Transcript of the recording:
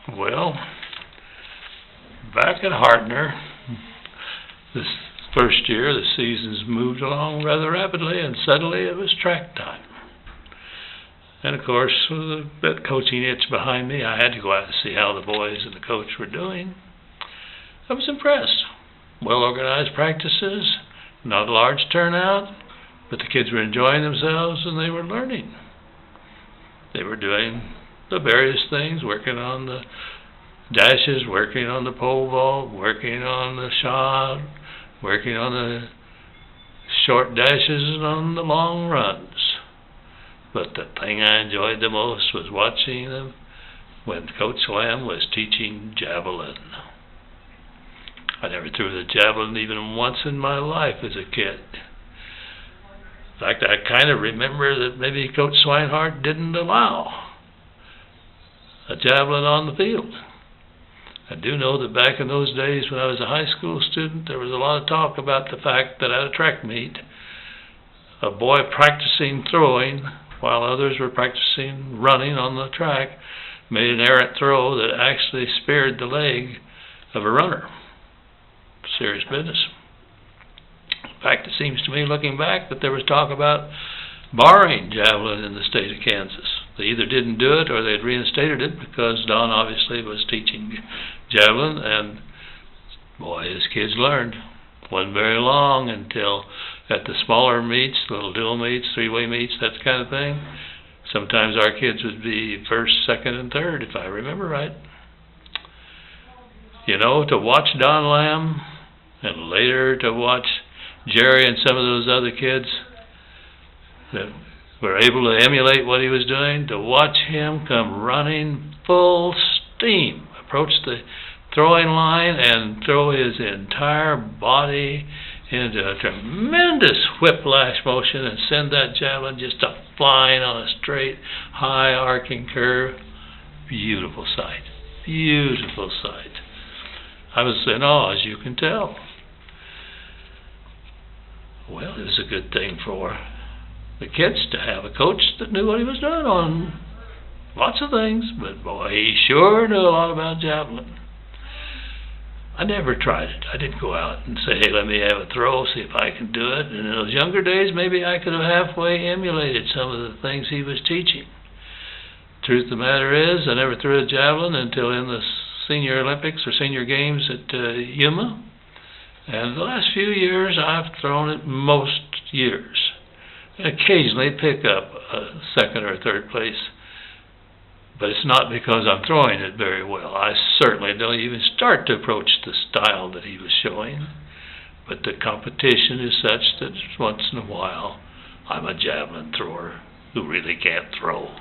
Well, back at Hartner, this first year, the seasons moved along rather rapidly, and suddenly it was track time. And of course, with that coaching itch behind me, I had to go out and see how the boys and the coach were doing. I was impressed. Well-organized practices, not a large turnout, but the kids were enjoying themselves and they were learning. They were doing the various things, working on the dashes, working on the pole vault, working on the shot, working on the short dashes and on the long runs. But the thing I enjoyed the most was watching them when Coach Lamb was teaching Javelin. I never threw the javelin even once in my life as a kid. In fact, I kind of remember that maybe Coach Swinehart didn't allow a javelin on the field. I do know that back in those days when I was a high school student, there was a lot of talk about the fact that at a track meet, a boy practicing throwing while others were practicing running on the track made an errant throw that actually spared the leg of a runner. Serious business. In fact, it seems to me, looking back, that there was talk about barring javelin in the state of Kansas. They either didn't do it or they'd reinstated it because Don obviously was teaching javelin, and boy, his kids learned. Wasn't very long until at the smaller meets, little dual meets, three-way meets, that kind of thing, sometimes our kids would be first, second, and third, if I remember right. You know, to watch Don Lamb and later to watch Jerry and some of those other kids that were able to emulate what he was doing, to watch him come running full steam, approach the throwing line and throw his entire body into a tremendous whiplash motion and send that javelin just flying on a straight, high arcing curve. Beautiful sight. Beautiful sight. I was in awe, as you can tell. Well, it was a good thing for the kids to have a coach that knew what he was doing on lots of things, but boy, he sure knew a lot about javelin. I never tried it. I didn't go out and say, hey, let me have a throw, see if I can do it. And in those younger days, maybe I could have halfway emulated some of the things he was teaching. Truth of the matter is, I never threw a javelin until in the Senior Olympics or Senior Games at Yuma. And the last few years, I've thrown it most years. Occasionally pick up a second or third place. But it's not because I'm throwing it very well. I certainly don't even start to approach the style that he was showing. But the competition is such that once in a while, I'm a javelin thrower who really can't throw.